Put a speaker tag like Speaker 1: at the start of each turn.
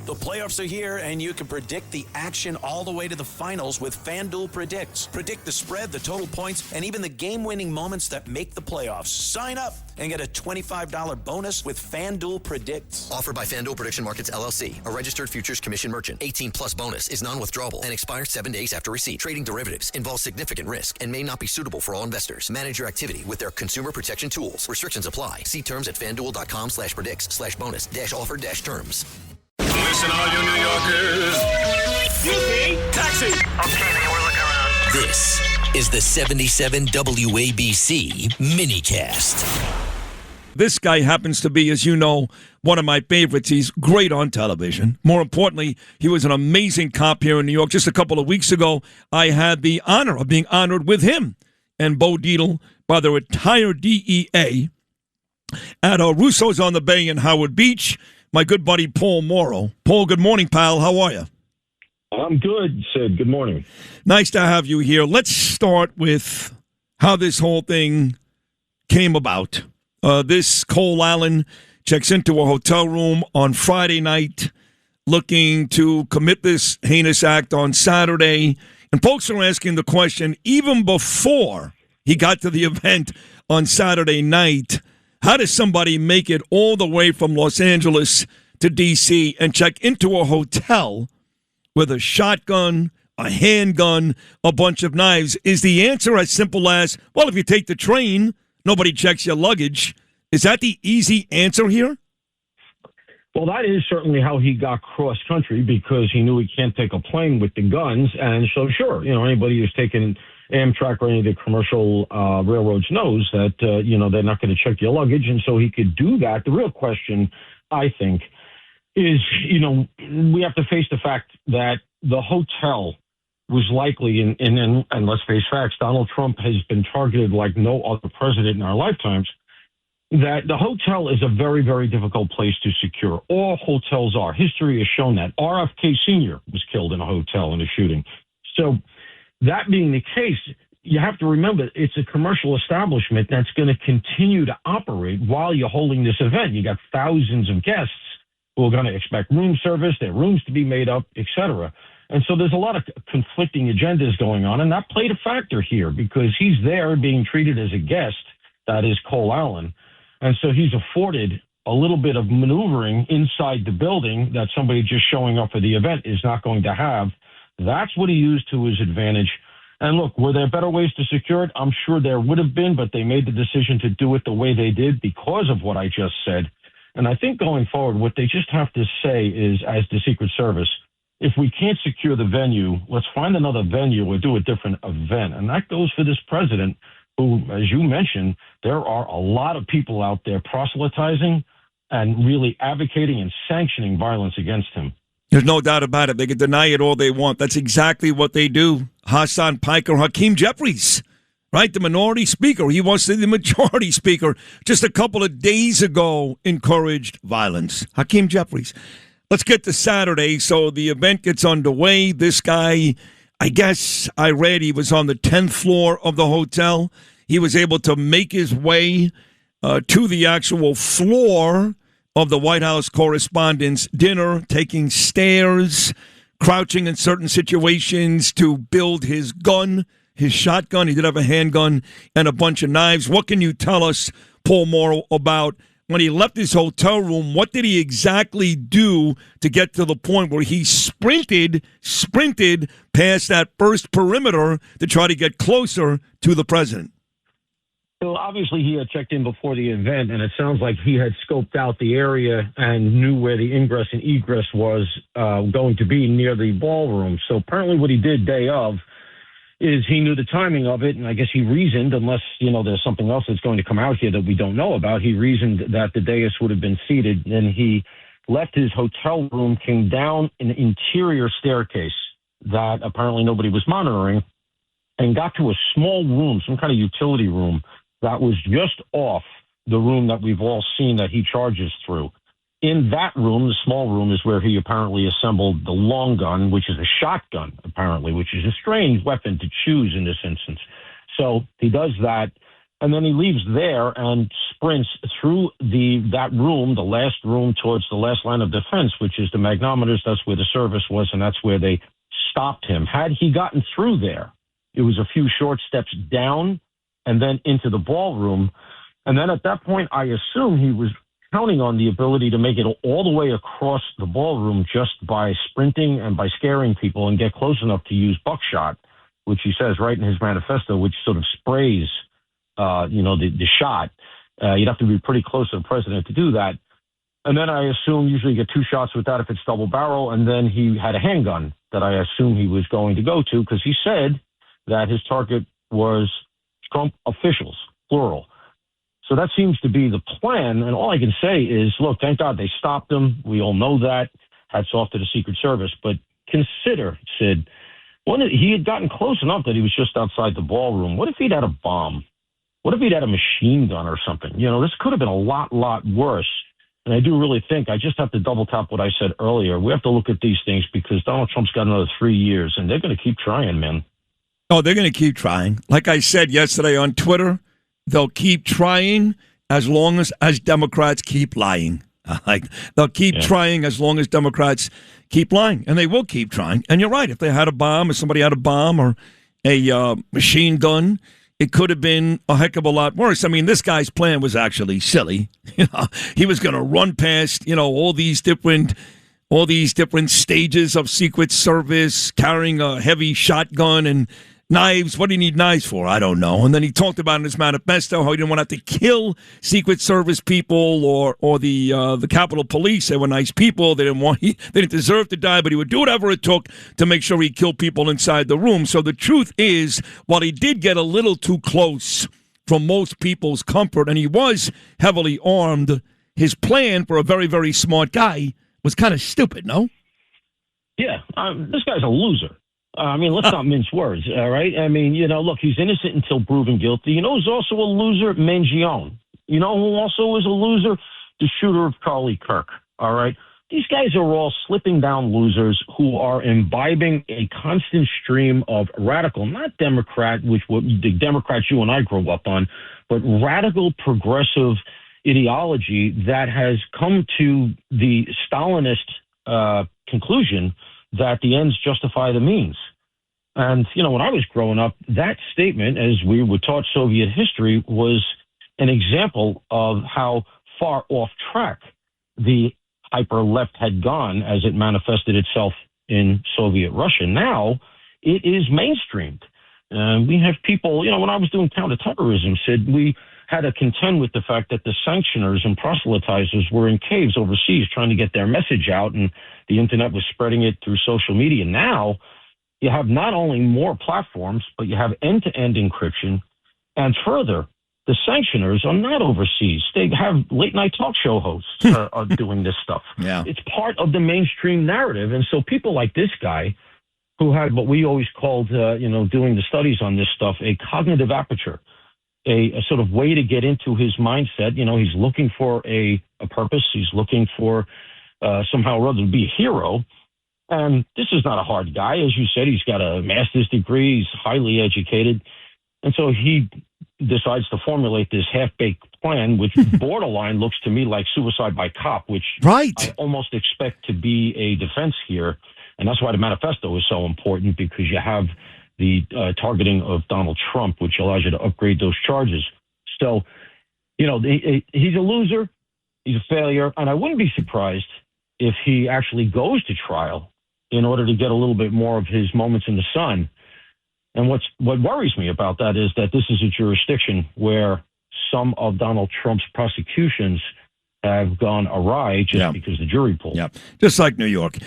Speaker 1: The playoffs are here, and you can predict the action all the way to the finals with FanDuel Predicts. Predict the spread, the total points, and even the game-winning moments that make the playoffs. Sign up and get a $25 bonus with FanDuel Predicts.
Speaker 2: Offered by FanDuel Prediction Markets, LLC, a registered futures commission merchant. 18-plus bonus is non-withdrawable and expires 7 days after receipt. Trading derivatives involves significant risk and may not be suitable for all investors. Manage your activity with their consumer protection tools. Restrictions apply. See terms at FanDuel.com/predicts/bonus-offer-terms.
Speaker 3: Listen, all you New Yorkers. Excuse me. Taxi.
Speaker 4: Okay, man, we're looking around.
Speaker 2: This is the 77 WABC minicast.
Speaker 5: This guy happens to be, as you know, one of my favorites. He's great on television. More importantly, he was an amazing cop here in New York. Just a couple of weeks ago, I had the honor of being honored with him and Bo Dietl by the retired DEA at Russo's on the Bay in Howard Beach. My good buddy Paul Mauro. Paul, good morning, pal. How are you?
Speaker 6: I'm good, Sid. Good morning.
Speaker 5: Nice to have you here. Let's start with how this whole thing came about. This Cole Allen checks into a hotel room on Friday night looking to commit this heinous act on Saturday. And folks are asking the question, even before he got to the event on Saturday night, how does somebody make it all the way from Los Angeles to D.C. and check into a hotel with a shotgun, a handgun, a bunch of knives? Is the answer as simple as, well, if you take the train, nobody checks your luggage? Is that the easy answer here?
Speaker 6: Well, that is certainly how he got cross-country, because he knew he can't take a plane with the guns. And so, sure, anybody who's taken Amtrak or any of the commercial railroads knows that, they're not going to check your luggage. And so he could do that. The real question, I think, is, we have to face the fact that the hotel was likely, and let's face facts, Donald Trump has been targeted like no other president in our lifetimes, that the hotel is a very, very difficult place to secure. All hotels are. History has shown that. RFK Sr. was killed in a hotel in a shooting. So that being the case, you have to remember it's a commercial establishment that's going to continue to operate while you're holding this event. You got thousands of guests who are going to expect room service, their rooms to be made up, etc. And so there's a lot of conflicting agendas going on, and that played a factor here because he's there being treated as a guest, that is Cole Allen. And so he's afforded a little bit of maneuvering inside the building that somebody just showing up for the event is not going to have. That's what he used to his advantage. And look, were there better ways to secure it? I'm sure there would have been, but they made the decision to do it the way they did because of what I just said. And I think going forward, what they just have to say is, as the Secret Service, if we can't secure the venue, let's find another venue or do a different event. And that goes for this president who, as you mentioned, there are a lot of people out there proselytizing and really advocating and sanctioning violence against him.
Speaker 5: There's no doubt about it. They can deny it all they want. That's exactly what they do. Hassan Piker, Hakeem Jeffries, right? The minority speaker. He wants to be the majority speaker. Just a couple of days ago, encouraged violence. Hakeem Jeffries. Let's get to Saturday. So the event gets underway. This guy, I guess I read he was on the 10th floor of the hotel. He was able to make his way to the actual floor of the White House Correspondents Dinner, taking stairs, crouching in certain situations to build his gun, his shotgun. He did have a handgun and a bunch of knives. What can you tell us, Paul Mauro, about when he left his hotel room? What did he exactly do to get to the point where he sprinted past that first perimeter to try to get closer to the president?
Speaker 6: Well, obviously he had checked in before the event, and it sounds like he had scoped out the area and knew where the ingress and egress was going to be near the ballroom. So apparently what he did day of is he knew the timing of it, and I guess he reasoned, unless, there's something else that's going to come out here that we don't know about, he reasoned that the dais would have been seated. Then he left his hotel room, came down an interior staircase that apparently nobody was monitoring, and got to a small room, some kind of utility room, that was just off the room that we've all seen that he charges through. In that room, the small room, is where he apparently assembled the long gun, which is a shotgun, apparently, which is a strange weapon to choose in this instance. So he does that. And then he leaves there and sprints through that room, the last room towards the last line of defense, which is the magnometers. That's where the service was, and that's where they stopped him. Had he gotten through there, it was a few short steps down and then into the ballroom. And then at that point, I assume he was counting on the ability to make it all the way across the ballroom just by sprinting and by scaring people and get close enough to use buckshot, which he says right in his manifesto, which sort of sprays the shot. You'd have to be pretty close to the president to do that. And then I assume usually you get 2 shots with that if it's double barrel. And then he had a handgun that I assume he was going to go to because he said that his target was Trump officials, plural. So that seems to be the plan. And all I can say is, look, thank God they stopped him. We all know that. Hats off to the Secret Service. But consider, Sid, he had gotten close enough that he was just outside the ballroom. What if he'd had a bomb? What if he'd had a machine gun or something? This could have been a lot worse. And I do really think, I just have to double tap what I said earlier. We have to look at these things because Donald Trump's got another 3 years, and they're going to keep trying, man.
Speaker 5: Oh, they're going to keep trying. Like I said yesterday on Twitter, they'll keep trying as long as Democrats keep lying. They'll keep trying as long as Democrats keep lying, and they will keep trying. And you're right. If they had a bomb, or somebody had a bomb or a machine gun, it could have been a heck of a lot worse. I mean, this guy's plan was actually silly. He was going to run past, all these different stages of Secret Service, carrying a heavy shotgun and knives. What do you need knives for? I don't know. And then he talked about in his manifesto how he didn't want to have to kill Secret Service people or the Capitol Police. They were nice people. They didn't deserve to die, but he would do whatever it took to make sure he killed people inside the room. So the truth is, while he did get a little too close for most people's comfort, and he was heavily armed, his plan for a very, very smart guy was kind of stupid, no?
Speaker 6: Yeah, this guy's a loser. Let's not mince words, all right? Look, he's innocent until proven guilty. Who's also a loser? Mangione. Who also is a loser? The shooter of Charlie Kirk, all right? These guys are all slipping down losers who are imbibing a constant stream of radical, not Democrat, which the Democrats you and I grew up on, but radical progressive ideology that has come to the Stalinist conclusion that the ends justify the means. And, when I was growing up, that statement, as we were taught Soviet history, was an example of how far off track the hyper-left had gone as it manifested itself in Soviet Russia. Now, it is mainstreamed. We have people, when I was doing counterterrorism, Sid, we had to contend with the fact that the sanctioners and proselytizers were in caves overseas trying to get their message out, and the internet was spreading it through social media. Now, you have not only more platforms, but you have end-to-end encryption. And further, the sanctioners are not overseas. They have late-night talk show hosts are doing this stuff.
Speaker 5: Yeah.
Speaker 6: It's part of the mainstream narrative. And so people like this guy, who had what we always called, doing the studies on this stuff, a cognitive aperture, a sort of way to get into his mindset. He's looking for a purpose. He's looking for somehow or other to be a hero. And this is not a hard guy. As you said, he's got a master's degree. He's highly educated. And so he decides to formulate this half-baked plan, which borderline looks to me like suicide by cop, which
Speaker 5: right.
Speaker 6: I almost expect to be a defense here. And that's why the manifesto is so important, because you have the targeting of Donald Trump, which allows you to upgrade those charges. So, he's a loser. He's a failure. And I wouldn't be surprised if he actually goes to trial in order to get a little bit more of his moments in the sun. And what worries me about that is that this is a jurisdiction where some of Donald Trump's prosecutions have gone awry just because the jury pulled.
Speaker 5: Yeah, just like New York.